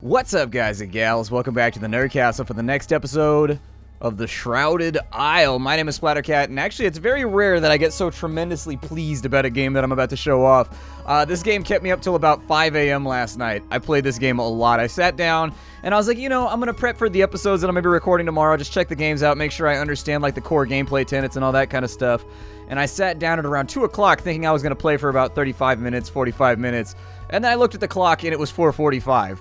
What's up, guys and gals? Welcome back to the Nerd Castle for the next episode of the Shrouded Isle. My name is Splattercat, and actually it's very rare that I get so tremendously pleased about a game that I'm about to show off. This game kept me up till about 5 a.m. last night. I played this game a lot. I sat down, and I was like, you know, I'm going to prep for the episodes that I'm going to be recording tomorrow, just check the games out, make sure I understand, like, the core gameplay tenets and all that kind of stuff. And I sat down at around 2 o'clock thinking I was going to play for about 35 minutes, 45 minutes, and then I looked at the clock, and it was 4:45.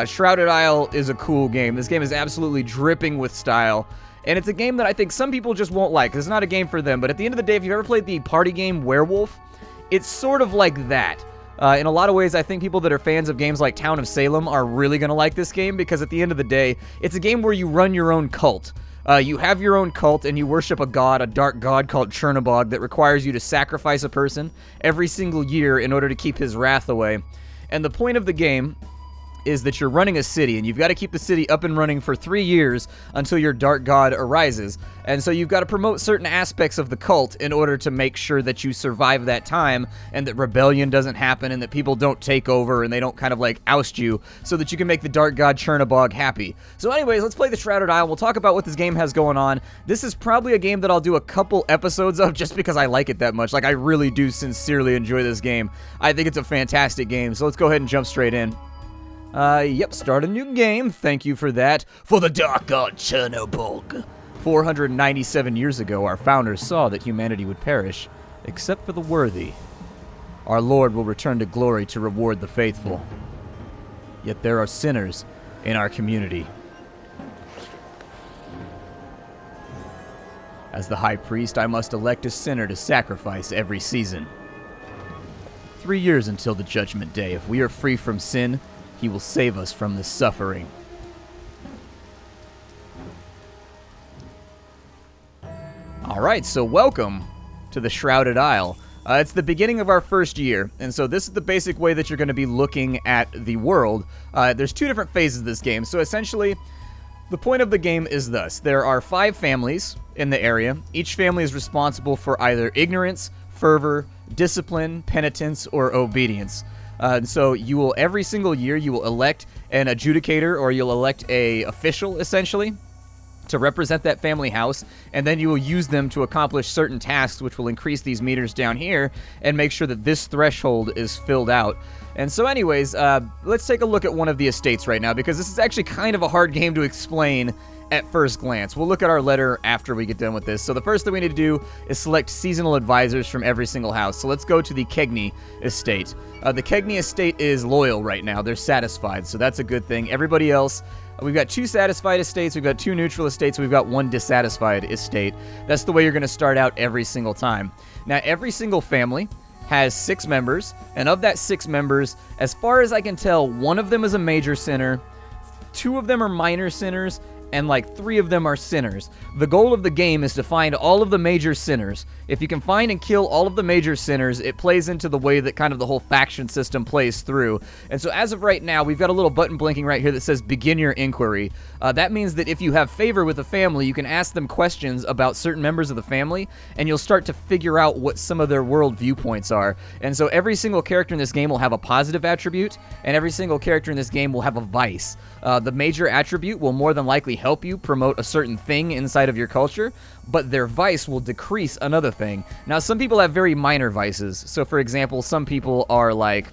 Shrouded Isle is a cool game. This game is absolutely dripping with style, and it's a game that I think some people just won't like. It's not a game for them, but at the end of the day, if you've ever played the party game Werewolf, it's sort of like that. In a lot of ways, I think people that are fans of games like Town of Salem are really going to like this game, because at the end of the day, it's a game where you run your own cult. You have your own cult, and you worship a god, a dark god called Chernobog, that requires you to sacrifice a person every single year in order to keep his wrath away. And the point of the game is that you're running a city, and you've got to keep the city up and running for 3 years until your dark god arises. And so you've got to promote certain aspects of the cult in order to make sure that you survive that time, and that rebellion doesn't happen, and that people don't take over, and they don't kind of like oust you, so that you can make the dark god Chernobog happy. So anyways, let's play the Shrouded Isle. We'll talk about what this game has going on. This is probably a game that I'll do a couple episodes of just because I like it that much. Like, I really do sincerely enjoy this game. I think it's a fantastic game, so let's go ahead and jump straight in. Yep, start a new game. Thank you for that. For the dark god Chernobog. 497 years ago, our founders saw that humanity would perish, except for the worthy. Our Lord will return to glory to reward the faithful. Yet there are sinners in our community. As the high priest, I must elect a sinner to sacrifice every season. 3 years until the judgment day. If we are free from sin, He will save us from this suffering. Alright, so welcome to the Shrouded Isle. It's the beginning of our first year, and so this is the basic way that you're going to be looking at the world. There's 2 different phases of this game, so essentially, the point of the game is thus. There are 5 families in the area. Each family is responsible for either ignorance, fervor, discipline, penitence, or obedience. So you will, every single year, you will elect an adjudicator, or you'll elect a official, essentially, to represent that family house, and then you will use them to accomplish certain tasks, which will increase these meters down here, and make sure that this threshold is filled out. And so anyways, let's take a look at one of the estates right now, because this is actually kind of a hard game to explain at first glance. We'll look at our letter after we get done with this. So the first thing we need to do is select seasonal advisors from every single house. So let's go to the Kegney estate. The Kegney estate is loyal right now. They're satisfied, so that's a good thing. Everybody else, we've got 2 satisfied estates, we've got 2 neutral estates, we've got 1 dissatisfied estate. That's the way you're going to start out every single time. Now, every single family has 6 members, and of that 6 members, as far as I can tell, 1 of them is a major sinner, 2 of them are minor sinners, and like 3 of them are sinners. The goal of the game is to find all of the major sinners. If you can find and kill all of the major sinners, it plays into the way that kind of the whole faction system plays through. And so as of right now, we've got a little button blinking right here that says begin your inquiry. That means that if you have favor with a family, you can ask them questions about certain members of the family, and you'll start to figure out what some of their world viewpoints are. And so every single character in this game will have a positive attribute, and every single character in this game will have a vice. The major attribute will more than likely help you promote a certain thing inside of your culture, but their vice will decrease another thing. Now, some people have very minor vices. So, for example, some people are like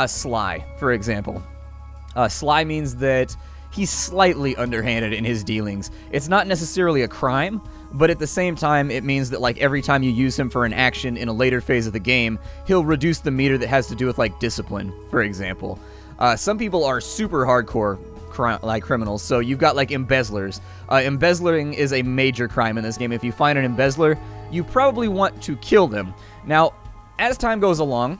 sly, for example. Sly means that he's slightly underhanded in his dealings. It's not necessarily a crime, but at the same time, it means that like every time you use him for an action in a later phase of the game, he'll reduce the meter that has to do with like discipline, for example. Some people are super hardcore criminals, so you've got like embezzlers. Embezzling is a major crime in this game. If you find an embezzler, you probably want to kill them. Now, as time goes along,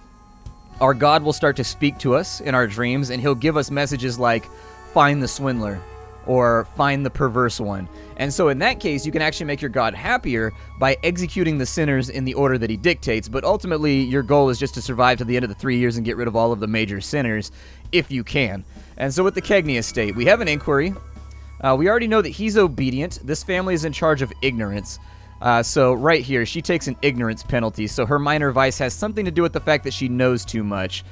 our God will start to speak to us in our dreams, and he'll give us messages like, find the swindler, or find the perverse one. And so in that case, you can actually make your God happier by executing the sinners in the order that he dictates, but ultimately your goal is just to survive to the end of the 3 years and get rid of all of the major sinners, if you can. And so with the Kegney estate, we have an inquiry. We already know that he's obedient. This family is in charge of ignorance. So right here, she takes an ignorance penalty, so her minor vice has something to do with the fact that she knows too much.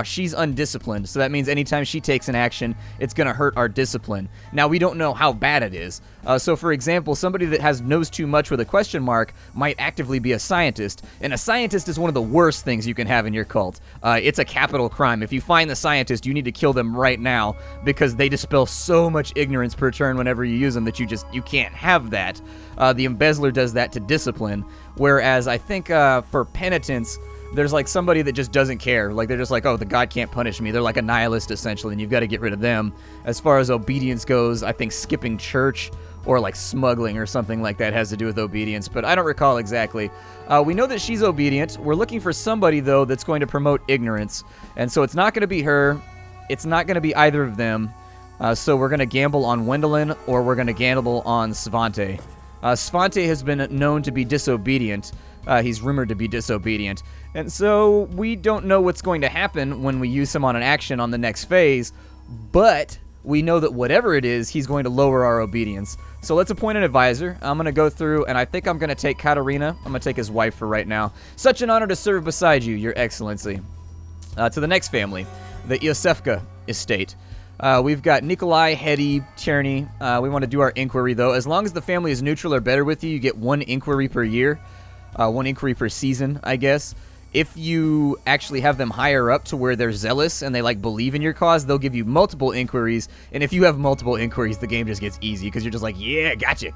She's undisciplined, so that means anytime she takes an action, it's going to hurt our discipline. Now, we don't know how bad it is. So, for example, somebody that knows too much with a question mark might actively be a scientist, and a scientist is one of the worst things you can have in your cult. It's a capital crime. If you find the scientist, you need to kill them right now, because they dispel so much ignorance per turn whenever you use them that you can't have that. The embezzler does that to discipline, whereas I think for penitence, there's like somebody that just doesn't care. Like, they're just like, oh, the god can't punish me. They're like a nihilist, essentially, and you've got to get rid of them. As far as obedience goes, I think skipping church or like smuggling or something like that has to do with obedience, but I don't recall exactly. We know that she's obedient. We're looking for somebody, though, that's going to promote ignorance, and so it's not going to be her. It's not going to be either of them. So we're going to gamble on Wendelin, or we're going to gamble on Svante. Svante has been known to be disobedient. He's rumored to be disobedient. And so we don't know what's going to happen when we use him on an action on the next phase, but we know that whatever it is, he's going to lower our obedience. So let's appoint an advisor. I'm going to go through, and I think I'm going to take Katarina. I'm going to take his wife for right now. Such an honor to serve beside you, Your Excellency. To the next family, the Iosefka estate. We've got Nikolai, Hetty, Tierney. We want to do our inquiry, though. As long as the family is neutral or better with you, you get one inquiry per year. One inquiry per season, I guess. If you actually have them higher up to where they're zealous and they like believe in your cause, they'll give you multiple inquiries. And if you have multiple inquiries, the game just gets easy because you're just like, yeah, gotcha.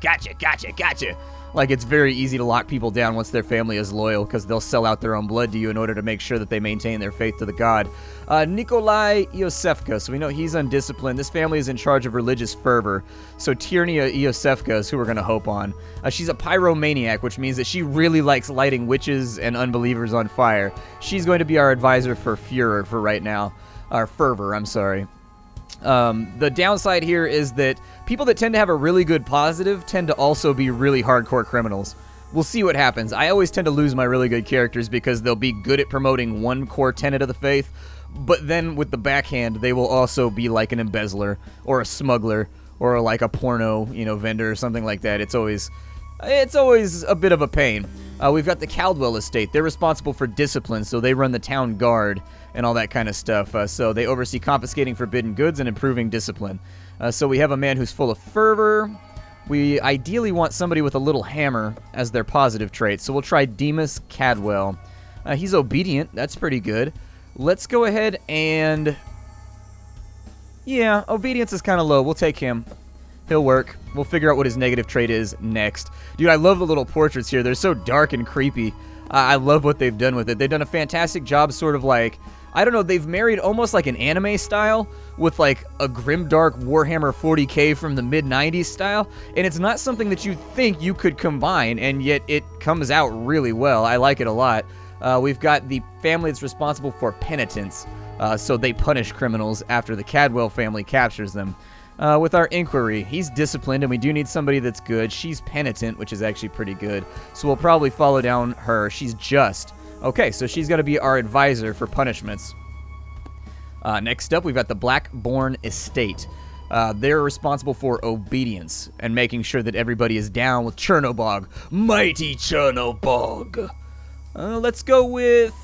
Like, it's very easy to lock people down once their family is loyal because they'll sell out their own blood to you in order to make sure that they maintain their faith to the god. Nikolai Iosefka, so we know he's undisciplined. This family is in charge of religious fervor. So Tiernia Iosefka is who we're going to hope on. She's a pyromaniac, which means that she really likes lighting witches and unbelievers on fire. She's going to be our advisor for Furor for right now. Or Fervor, I'm sorry. The downside here is that people that tend to have a really good positive tend to also be really hardcore criminals. We'll see what happens. I always tend to lose my really good characters because they'll be good at promoting one core tenet of the faith, but then with the backhand, they will also be like an embezzler or a smuggler or like a porno, vendor or something like that. It's always a bit of a pain. We've got the Caldwell estate. They're responsible for discipline, so they run the town guard and all that kind of stuff. So they oversee confiscating forbidden goods and improving discipline. So we have a man who's full of fervor. We ideally want somebody with a little hammer as their positive trait. So we'll try Demas Cadwell. He's obedient. That's pretty good. Let's go ahead and... yeah, obedience is kind of low. We'll take him. He'll work. We'll figure out what his negative trait is next. Dude, I love the little portraits here. They're so dark and creepy. I love what they've done with it. They've done a fantastic job sort of like... I don't know, they've married almost like an anime style with like a grimdark Warhammer 40k from the mid-90s style, and it's not something that you think you could combine, and yet it comes out really well. I like it a lot. We've got the family that's responsible for penitence, so they punish criminals after the Cadwell family captures them. With our inquiry, he's disciplined, and we do need somebody that's good. She's penitent, which is actually pretty good, so we'll probably follow down her. She's just. Okay, so she's going to be our advisor for punishments. Next up, we've got the Blackbourne Estate. They're responsible for obedience and making sure that everybody is down with Chernobog. Mighty Chernobog! Let's go with...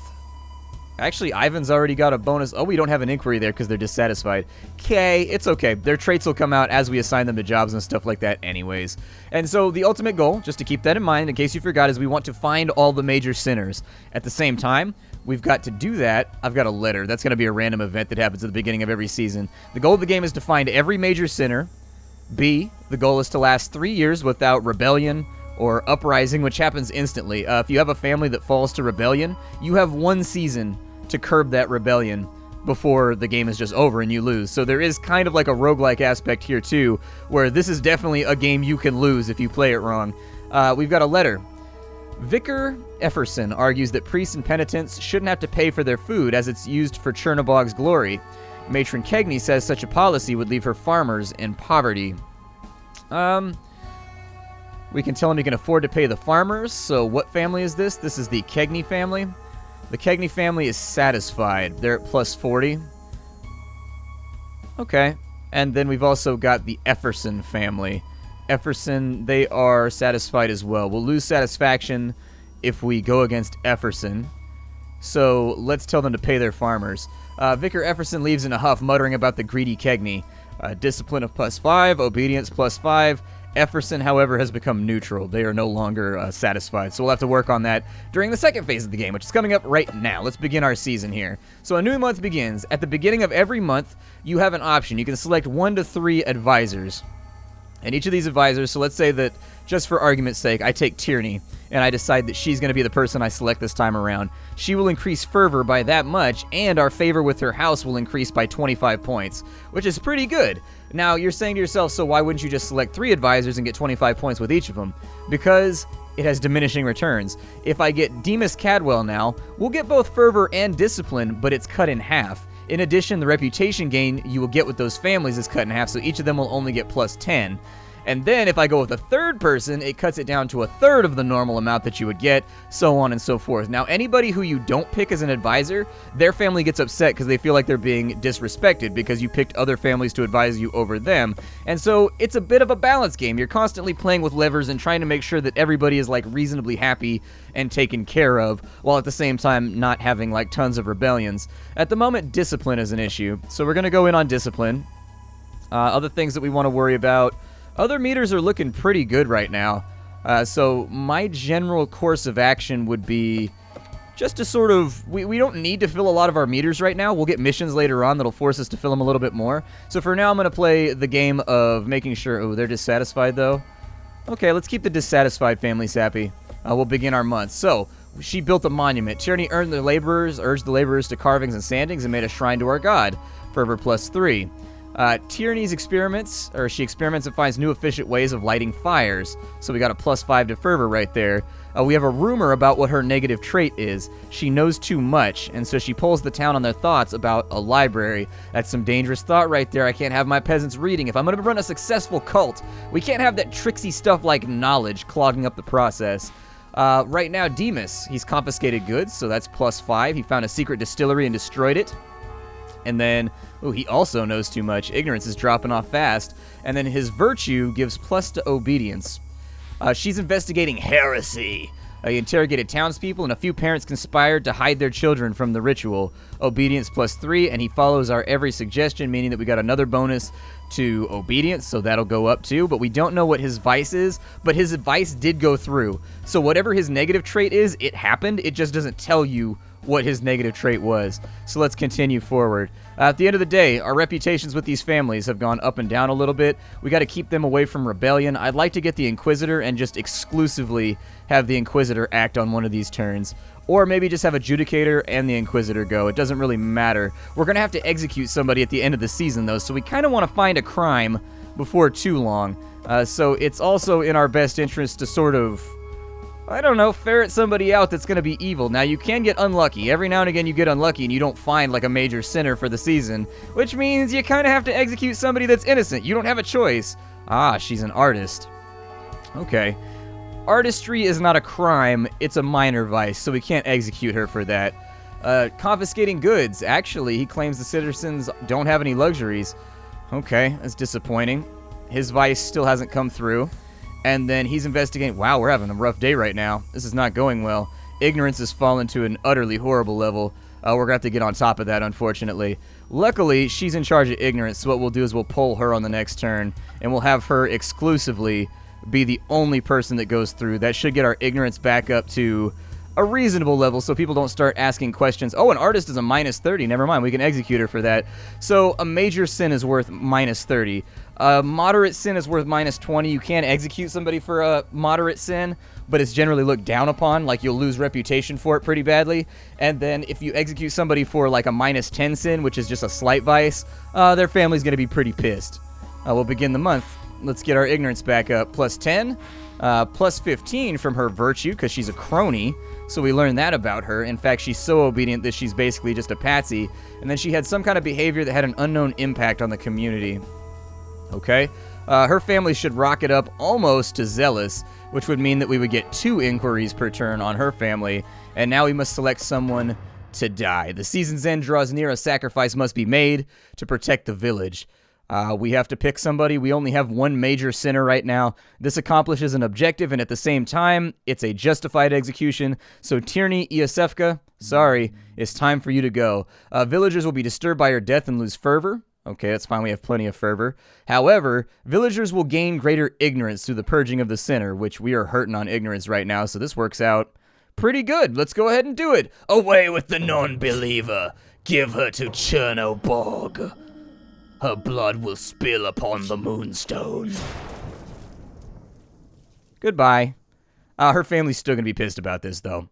actually, Ivan's already got a bonus. Oh, we don't have an inquiry there because they're dissatisfied. Okay, it's okay. Their traits will come out as we assign them to jobs and stuff like that anyways. And so the ultimate goal, just to keep that in mind in case you forgot, is we want to find all the major sinners. At the same time, we've got to do that. I've got a letter. That's going to be a random event that happens at the beginning of every season. The goal of the game is to find every major sinner. B, the goal is to last 3 years without rebellion or uprising, which happens instantly. If you have a family that falls to rebellion, you have 1 season to curb that rebellion before the game is just over and you lose. So there is kind of like a roguelike aspect here too, where this is definitely a game you can lose if you play it wrong. We've got a letter. Vicar Efferson argues that priests and penitents shouldn't have to pay for their food as it's used for Chernobog's glory. Matron Kegney says such a policy would leave her farmers in poverty. We can tell him he can afford to pay the farmers. So what family is this? This is the Kegney family. The Kegney family is satisfied. They're at plus 40. Okay. And then we've also got the Efferson family. Efferson, they are satisfied as well. We'll lose satisfaction if we go against Efferson. So let's tell them to pay their farmers. Vicar Efferson leaves in a huff, muttering about the greedy Kegney. Discipline of +5, obedience +5. Efferson, however, has become neutral. They are no longer satisfied, so we'll have to work on that during the second phase of the game, which is coming up right now. Let's begin our season here. So a new month begins. At the beginning of every month, you have an option. You can select 1 to 3 advisors. And each of these advisors, so let's say that, just for argument's sake, I take Tierney, and I decide that she's going to be the person I select this time around. She will increase fervor by that much, and our favor with her house will increase by 25 points, which is pretty good. Now, you're saying to yourself, so why wouldn't you just select 3 advisors and get 25 points with each of them? Because it has diminishing returns. If I get Demas Cadwell now, we'll get both fervor and discipline, but it's cut in half. In addition, the reputation gain you will get with those families is cut in half, so each of them will only get +10. And then if I go with a third person, it cuts it down to a third of the normal amount that you would get, so on and so forth. Now, anybody who you don't pick as an advisor, their family gets upset because they feel like they're being disrespected because you picked other families to advise you over them. And so it's a bit of a balance game. You're constantly playing with levers and trying to make sure that everybody is like reasonably happy and taken care of, while at the same time not having like tons of rebellions. At the moment, discipline is an issue. So we're going to go in on discipline. Other things that we want to worry about. Other meters are looking pretty good right now. So my general course of action would be just to sort of... We don't need to fill a lot of our meters right now. We'll get missions later on that'll force us to fill them a little bit more. So for now, I'm going to play the game of making sure... Oh, they're dissatisfied, though? Okay, let's keep the dissatisfied families happy. We'll begin our month. So, she built a monument. Tierney urged the laborers to carvings and sandings and made a shrine to our god. Fervor +3. Tierney's experiments, or she experiments and finds new efficient ways of lighting fires. So we got a +5 to fervor right there. We have a rumor about what her negative trait is. She knows too much, and so she pulls the town on their thoughts about a library. That's some dangerous thought right there. I can't have my peasants reading. If I'm going to run a successful cult, we can't have that tricksy stuff like knowledge clogging up the process. Right now, Demas, he's confiscated goods, so that's +5. He found a secret distillery and destroyed it. And then, he also knows too much. Ignorance is dropping off fast. And then his virtue gives + to obedience. She's investigating heresy. He interrogated townspeople, and a few parents conspired to hide their children from the ritual. Obedience +3, and he follows our every suggestion, meaning that we got another bonus to obedience, so that'll go up too. But we don't know what his vice is, but his advice did go through. So whatever his negative trait is, it happened. It just doesn't tell you what his negative trait was. So let's continue forward. At the end of the day, our reputations with these families have gone up and down a little bit. We got to keep them away from rebellion. I'd like to get the Inquisitor and just exclusively have the Inquisitor act on one of these turns. Or maybe just have Adjudicator and the Inquisitor go. It doesn't really matter. We're going to have to execute somebody at the end of the season, though, so we kind of want to find a crime before too long. So it's also in our best interest to sort of, I don't know, ferret somebody out that's going to be evil. Now, you can get unlucky. Every now and again, you get unlucky and you don't find, like, a major sinner for the season, which means you kind of have to execute somebody that's innocent. You don't have a choice. Ah, she's an artist. Okay. Artistry is not a crime. It's a minor vice, so we can't execute her for that. Confiscating goods. Actually, he claims the citizens don't have any luxuries. Okay, that's disappointing. His vice still hasn't come through. And then he's investigating. Wow, we're having a rough day right now. This is not going well. Ignorance has fallen to an utterly horrible level. We're going to have to get on top of that, unfortunately. Luckily, she's in charge of ignorance, so what we'll do is we'll pull her on the next turn, and we'll have her exclusively be the only person that goes through. That should get our ignorance back up to a reasonable level so people don't start asking questions. Oh, an artist is a -30. Never mind, we can execute her for that. So a major sin is worth -30. A moderate sin is worth -20. You can execute somebody for a moderate sin, but it's generally looked down upon, like you'll lose reputation for it pretty badly. And then if you execute somebody for like a -10 sin, which is just a slight vice, their family's going to be pretty pissed. We'll begin the month. Let's get our ignorance back up. +10, +15 from her virtue, because she's a crony. So we learned that about her. In fact, she's so obedient that she's basically just a patsy. And then she had some kind of behavior that had an unknown impact on the community. Okay. Her family should rocket up almost to zealous, which would mean that we would get 2 inquiries per turn on her family. And now we must select someone to die. The season's end draws near. A sacrifice must be made to protect the village. We have to pick somebody. We only have one major sinner right now. This accomplishes an objective, and at the same time, it's a justified execution. So Tierney Iosefka, sorry, it's time for you to go. Villagers will be disturbed by your death and lose fervor. Okay, that's fine. We have plenty of fervor. However, villagers will gain greater ignorance through the purging of the sinner, which we are hurting on ignorance right now, so this works out pretty good. Let's go ahead and do it. Away with the non-believer. Give her to Chernobog. Her blood will spill upon the moonstone. Goodbye. Her family's still going to be pissed about this, though.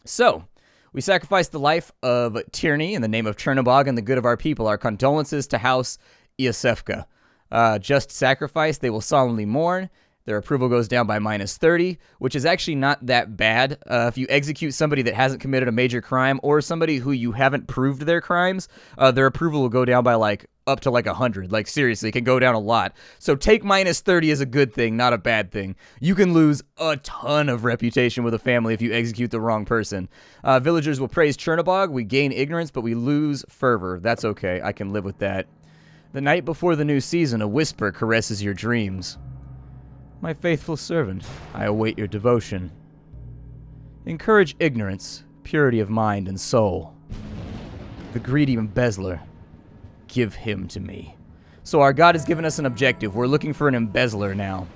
So, we sacrificed the life of Tierney in the name of Chernobog and the good of our people. Our condolences to House Iosefka. Just sacrifice, they will solemnly mourn. Their approval goes down by -30, which is actually not that bad. If you execute somebody that hasn't committed a major crime or somebody who you haven't proved their crimes, their approval will go down by up to 100. Seriously, it can go down a lot. So take -30 as a good thing, not a bad thing. You can lose a ton of reputation with a family if you execute the wrong person. Villagers will praise Chernobog. We gain ignorance, but we lose fervor. That's okay. I can live with that. The night before the new season, a whisper caresses your dreams. My faithful servant, I await your devotion. Encourage ignorance, purity of mind and soul. The greedy embezzler, give him to me. So our God has given us an objective. We're looking for an embezzler now.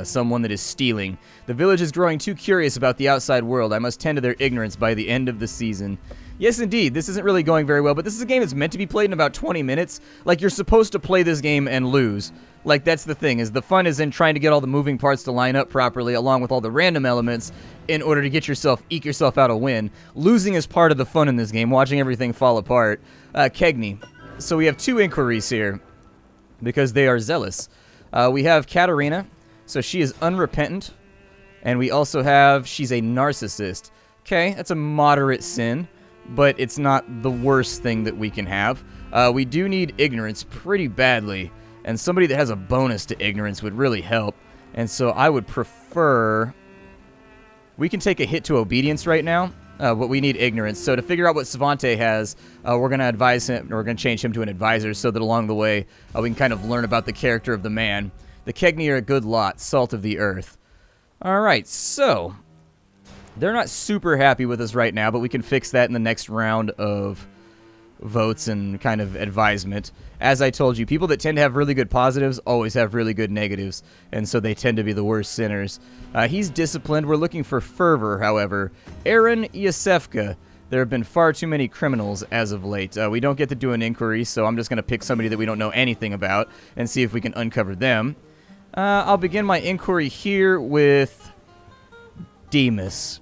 Someone that is stealing. The village is growing too curious about the outside world. I must tend to their ignorance by the end of the season. Yes, indeed, this isn't really going very well, but this is a game that's meant to be played in about 20 minutes. You're supposed to play this game and lose. That's the thing, is the fun is in trying to get all the moving parts to line up properly, along with all the random elements, in order to eke yourself out a win. Losing is part of the fun in this game, watching everything fall apart. Kegney. So we have 2 inquiries here, because they are zealous. We have Katerina, so she is unrepentant, and we also have, she's a narcissist. Okay, that's a moderate sin, but it's not the worst thing that we can have. We do need ignorance pretty badly, and somebody that has a bonus to ignorance would really help. And so I would prefer... We can take a hit to obedience right now, but we need ignorance. So to figure out what Savante has, we're going to advise him, or we're going to change him to an advisor so that along the way we can kind of learn about the character of the man. The Kegney are a good lot, salt of the earth. Alright, so... They're not super happy with us right now, but we can fix that in the next round of votes and kind of advisement. As I told you, people that tend to have really good positives always have really good negatives, and so they tend to be the worst sinners. He's disciplined. We're looking for fervor, however. Aaron Iosefka. There have been far too many criminals as of late. We don't get to do an inquiry, so I'm just going to pick somebody that we don't know anything about and see if we can uncover them. I'll begin my inquiry here with Demas.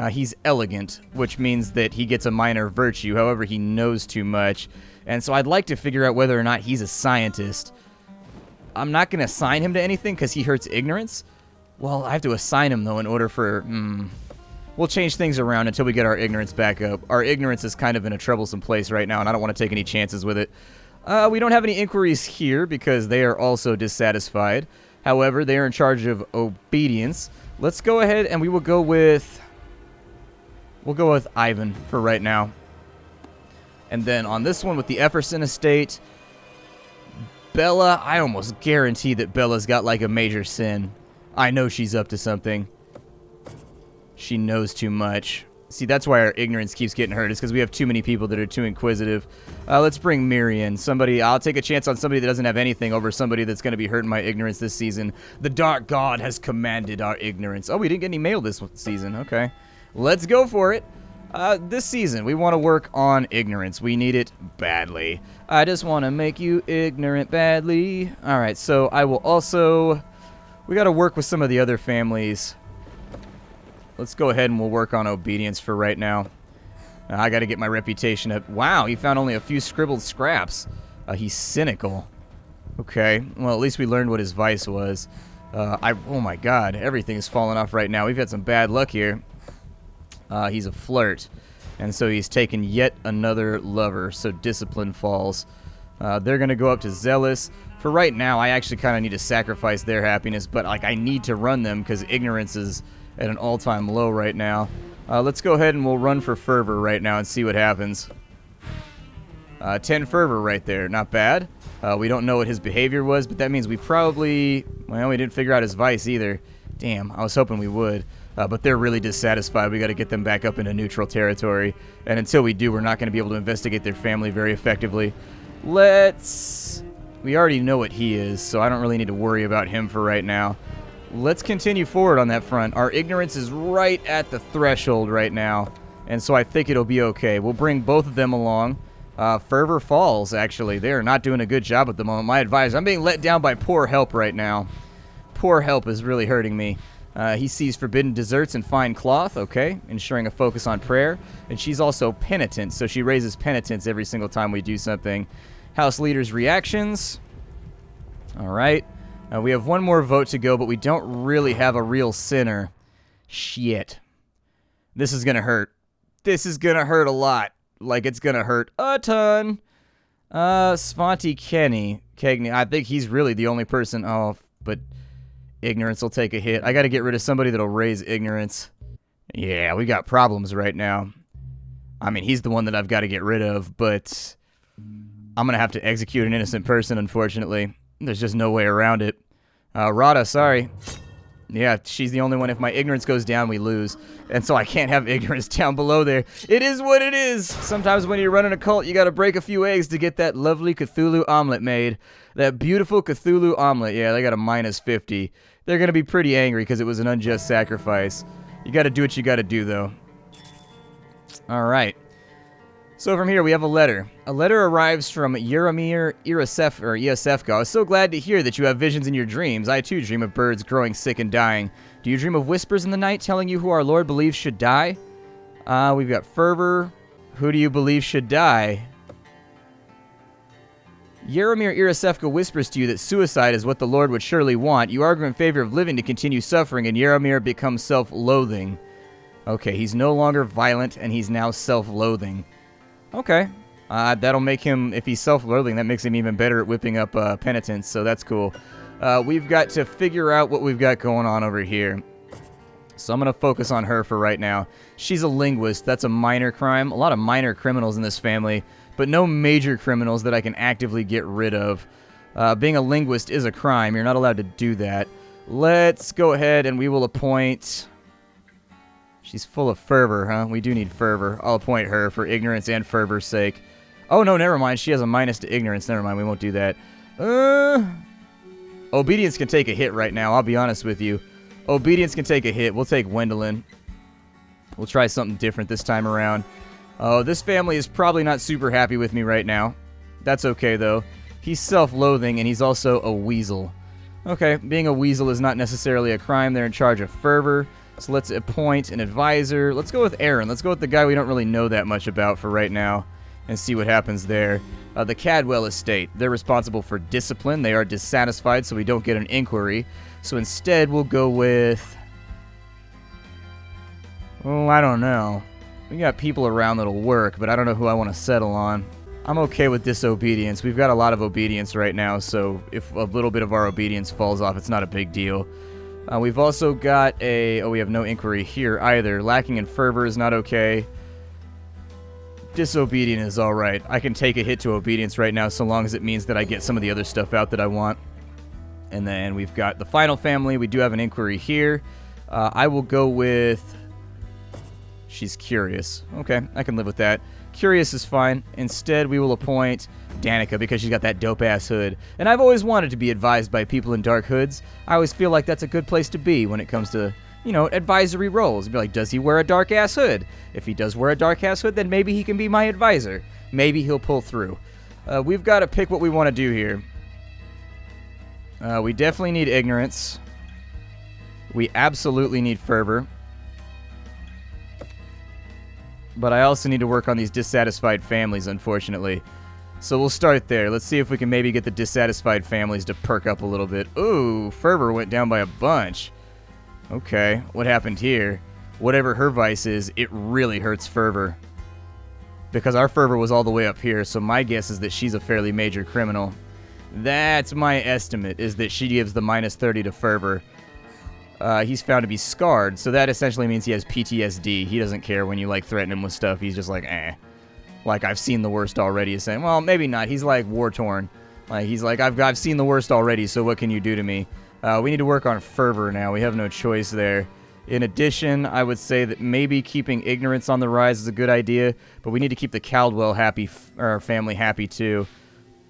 He's elegant, which means that he gets a minor virtue. However, he knows too much. And so I'd like to figure out whether or not he's a scientist. I'm not going to assign him to anything because he hurts ignorance. Well, I have to assign him, though, in order for... We'll change things around until we get our ignorance back up. Our ignorance is kind of in a troublesome place right now, and I don't want to take any chances with it. We don't have any inquiries here because they are also dissatisfied. However, they are in charge of obedience. Let's go ahead and we will go with... We'll go with Ivan for right now. And then on this one with the Efferson estate, Bella, I almost guarantee that Bella's got a major sin. I know she's up to something. She knows too much. See, that's why our ignorance keeps getting hurt, is because we have too many people that are too inquisitive. Let's bring Miri in. I'll take a chance on somebody that doesn't have anything over somebody that's going to be hurting my ignorance this season. The Dark God has commanded our ignorance. Oh, we didn't get any mail this season. Okay. Let's go for it. This season, we want to work on ignorance. We need it badly. I just want to make you ignorant badly. Alright, so I will also... We got to work with some of the other families. Let's go ahead and we'll work on obedience for right now. I got to get my reputation up. Wow, he found only a few scribbled scraps. He's cynical. Okay, well, at least we learned what his vice was. Oh my god, everything is falling off right now. We've had some bad luck here. He's a flirt, and so he's taken yet another lover, so discipline falls. They're going to go up to zealous. For right now, I actually kind of need to sacrifice their happiness, but I need to run them because ignorance is at an all-time low right now. Let's go ahead and we'll run for fervor right now and see what happens. 10 fervor right there. Not bad. We don't know what his behavior was, but that means we probably... Well, we didn't figure out his vice either. Damn, I was hoping we would. But they're really dissatisfied. We got to get them back up into neutral territory. And until we do, we're not going to be able to investigate their family very effectively. Let's... We already know what he is, so I don't really need to worry about him for right now. Let's continue forward on that front. Our ignorance is right at the threshold right now, and so I think it'll be okay. We'll bring both of them along. Fervor falls, actually. They are not doing a good job at the moment. My advisor, I'm being let down by poor help right now. Poor help is really hurting me. He sees forbidden desserts and fine cloth, okay, ensuring a focus on prayer. And she's also penitent, so she raises penitence every single time we do something. House leader's reactions. All right. We have one more vote to go, but we don't really have a real sinner. Shit. This is going to hurt. This is going to hurt a lot. Like, it's going to hurt a ton. Svanti Cagney. I think he's really the only person. Oh, but ignorance will take a hit. I got to get rid of somebody that'll raise ignorance. Yeah, we got problems right now. I mean, he's the one that I've got to get rid of, but I'm going to have to execute an innocent person, unfortunately. There's just no way around it. Rada, sorry. Yeah, she's the only one. If my ignorance goes down, we lose. And so I can't have ignorance down below there. It is what it is. Sometimes when you're running a cult, you got to break a few eggs to get that lovely Cthulhu omelet made. That beautiful Cthulhu omelet. Yeah, they got a minus 50. They're going to be pretty angry because it was an unjust sacrifice. You got to do what you got to do, though. All right. So from here, we have a letter. A letter arrives from Yaramir Iasefka. I was so glad to hear that you have visions in your dreams. I, too, dream of birds growing sick and dying. Do you dream of whispers in the night telling you who our Lord believes should die? We've got fervor. Who do you believe should die? Yaramir Iasefka whispers to you that suicide is what the Lord would surely want. You argue in favor of living to continue suffering, and Yaramir becomes self-loathing. Okay, he's no longer violent, and he's now self-loathing. Okay. That'll make him, if he's self-loathing, that makes him even better at whipping up penitence, so that's cool. We've got to figure out what we've got going on over here. So I'm going to focus on her for right now. She's a linguist. That's a minor crime. A lot of minor criminals in this family, but no major criminals that I can actively get rid of. Being a linguist is a crime. You're not allowed to do that. Let's go ahead and we will appoint... She's full of fervor, huh? We do need fervor. I'll appoint her for ignorance and fervor's sake. Oh, no, never mind. She has a minus to ignorance. Never mind. We won't do that. Obedience can take a hit right now. I'll be honest with you. Obedience can take a hit. We'll take Gwendolyn. We'll try something different this time around. Oh, this family is probably not super happy with me right now. That's okay, though. He's self-loathing, and he's also a weasel. Okay, being a weasel is not necessarily a crime. They're in charge of fervor. So let's appoint an advisor. Let's go with Aaron. Let's go with the guy we don't really know that much about for right now and see what happens there. The Cadwell estate. They're responsible for discipline. They are dissatisfied, so we don't get an inquiry. So instead, we'll go with... Oh, I don't know. We got people around that'll work, but I don't know who I want to settle on. I'm okay with disobedience. We've got a lot of obedience right now, so if a little bit of our obedience falls off, it's not a big deal. We've also got a... Oh, we have no inquiry here either. Lacking in fervor is not okay. Disobedient is alright. I can take a hit to obedience right now so long as it means that I get some of the other stuff out that I want. And then we've got the final family. We do have an inquiry here. I will go with... She's curious. Okay, I can live with that. Curious is fine. Instead, we will appoint Danica because she's got that dope-ass hood. And I've always wanted to be advised by people in dark hoods. I always feel like that's a good place to be when it comes to, you know, advisory roles. Be like, does he wear a dark-ass hood? If he does wear a dark-ass hood, then maybe he can be my advisor. Maybe he'll pull through. We've got to pick what we want to do here. We definitely need ignorance. We absolutely need fervor. But I also need to work on these dissatisfied families, unfortunately. So we'll start there. Let's see if we can maybe get the dissatisfied families to perk up a little bit. Ooh, fervor went down by a bunch. Okay, what happened here? Whatever her vice is, it really hurts fervor. Because our fervor was all the way up here, so my guess is that she's a fairly major criminal. That's my estimate, is that she gives the minus 30 to fervor. He's found to be scarred, so that essentially means he has PTSD. He doesn't care when you, like, threaten him with stuff. He's just like, eh. like I've seen the worst already is saying, well, maybe not. He's like war-torn. Like, he's like, I've seen the worst already, so what can you do to me? We need to work on fervor now. We have no choice there. In addition, I would say that maybe keeping ignorance on the rise is a good idea, but we need to keep the Caldwell happy, or family happy too.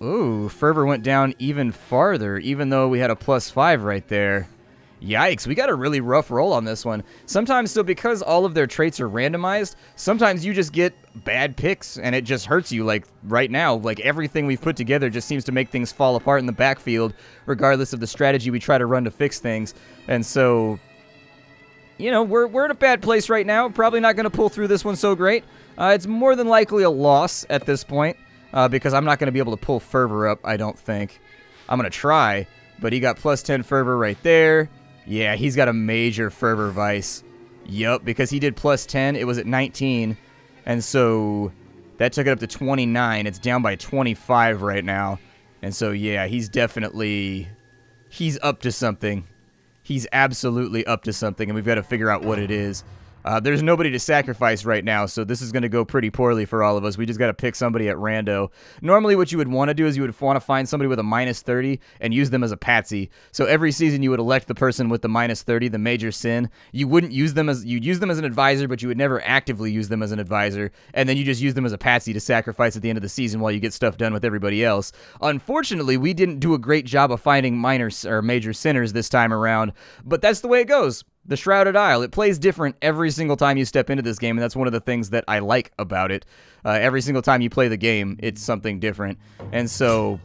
Ooh, fervor went down even farther, even though we had a +5 right there. Yikes, we got a really rough roll on this one. Sometimes, so because all of their traits are randomized, sometimes you just get bad picks, and it just hurts you. Like, right now, like, everything we've put together just seems to make things fall apart in the backfield, regardless of the strategy we try to run to fix things. And so, you know, we're in a bad place right now. Probably not going to pull through this one so great. It's more than likely a loss at this point, because I'm not going to be able to pull fervor up, I don't think. I'm going to try, but he got +10 fervor right there. Yeah, he's got a major fervor vice. Yup, because he did +10, it was at 19, and so that took it up to 29. It's down by 25 right now, and so yeah, he's up to something. He's absolutely up to something, and we've got to figure out what it is. There's nobody to sacrifice right now, so this is going to go pretty poorly for all of us. We just got to pick somebody at rando. Normally what you would want to do is you would want to find somebody with a -30 and use them as a patsy. So every season you would elect the person with the -30, the major sin. You wouldn't use them as, you'd use them as an advisor, but you would never actively use them as an advisor, and then you just use them as a patsy to sacrifice at the end of the season while you get stuff done with everybody else. Unfortunately, we didn't do a great job of finding minor or major sinners this time around, but that's the way it goes. The Shrouded Isle, it plays different every single time you step into this game, and that's one of the things that I like about it. Every single time you play the game, it's something different. And so,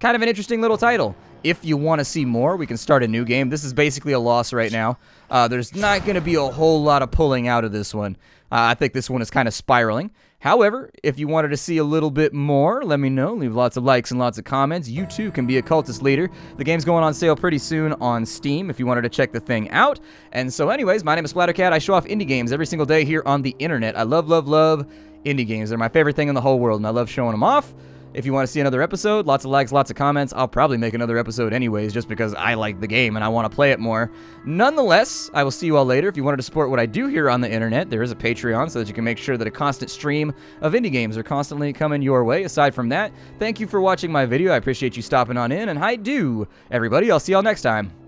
kind of an interesting little title. If you want to see more, we can start a new game. This is basically a loss right now. There's not going to be a whole lot of pulling out of this one. I think this one is kind of spiraling. However, if you wanted to see a little bit more, let me know. Leave lots of likes and lots of comments. You too can be a cultist leader. The game's going on sale pretty soon on Steam if you wanted to check the thing out. And so anyways, my name is Splattercat. I show off indie games every single day here on the internet. I love, love, love indie games. They're my favorite thing in the whole world, and I love showing them off. If you want to see another episode, lots of likes, lots of comments. I'll probably make another episode anyways, just because I like the game and I want to play it more. Nonetheless, I will see you all later. If you wanted to support what I do here on the internet, there is a Patreon so that you can make sure that a constant stream of indie games are constantly coming your way. Aside from that, thank you for watching my video. I appreciate you stopping on in, and hi do, everybody. I'll see y'all next time.